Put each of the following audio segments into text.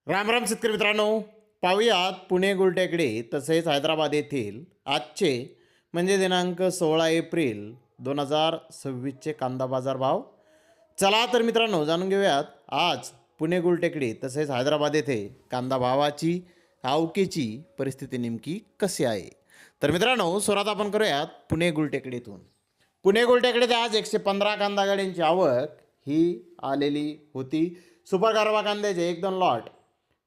राम राम शेतकरी मित्रांनो, पाहूयात पुणे गुलटेकडी तसेच हैदराबाद येथील आजचे म्हणजे दिनांक 16 एप्रिल 2026चे कांदा बाजार भाव. चला तर मित्रांनो जाणून घेऊयात आज पुणे गुलटेकडी तसेच हैदराबाद येथे कांदा भावाची आवकेची परिस्थिती नेमकी कशी आहे. तर मित्रांनो सुरुवात आपण करूयात पुणे गुलटेकडीतून. पुणे गुलटेकडीत आज 115 कांदा गाड्यांची आवक ही आलेली होती. सुपर गारवा कांद्याचे 1-2 लॉट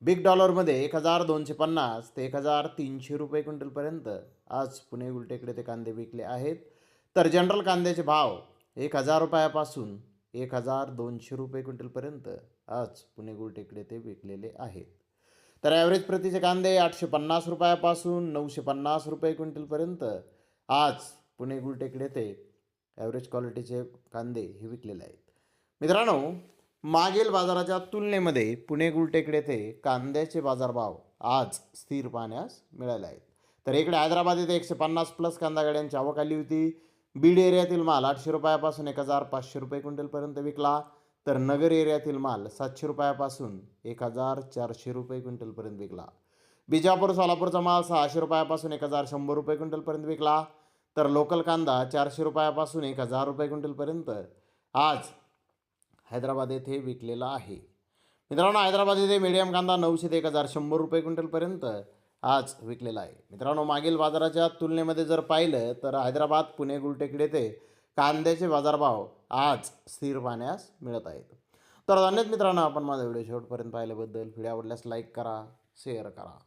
बिग डॉलरमध्ये 1250 ते 1300 रुपये क्विंटलपर्यंत आज पुणे गुलटेकडे ते कांदे विकले आहेत. तर जनरल कांद्याचे भाव 1000 रुपयापासून 1200 रुपये क्विंटलपर्यंत आज पुणे गुलटेकडे ते विकलेले आहेत. तर ॲव्हरेज प्रतीचे कांदे 850 रुपयापासून 950 रुपये क्विंटलपर्यंत आज पुणे गुलटेकडे ते ॲव्हरेज क्वालिटीचे कांदे हे विकलेले आहेत. मित्रांनो, मागील बाजाराच्या तुलनेमध्ये पुणे गुलटेकडे येथे कांद्याचे बाजारभाव आज स्थिर पाहण्यास मिळाले आहेत. तर इकडे हैदराबाद येथे 150 प्लस कांदा गाड्यांची आवक आली होती. बीड एरियातील माल 800 रुपयापासून 1500 रुपये क्विंटलपर्यंत विकला. तर नगर एरियातील माल 700 रुपयापासून 1400 रुपये क्विंटलपर्यंत विकला. बिजापूर सोलापूरचा माल 600 रुपयापासून 1100 रुपये क्विंटलपर्यंत विकला. तर लोकल कांदा 400 रुपयापासून 1000 रुपये क्विंटलपर्यंत आज हैदराबाद येथे विकलेला आहे. मित्रांनो, हैदराबाद येथे मीडियम कांदा 900 ते 1100 रुपये क्विंटलपर्यंत आज विकलेला आहे. मित्रांनो, मागील बाजाराच्या तुलनेमध्ये जर पाहिलं तर हैदराबाद पुणे गुलटेकडे येथे कांद्याचे बाजारभाव आज स्थिर पाहण्यास मिळत आहेत. तर धन्यवाद मित्रांनो, आपण माझा व्हिडिओ शेवटपर्यंत पाहिल्याबद्दल. व्हिडिओ आवडल्यास लाईक करा, शेअर करा.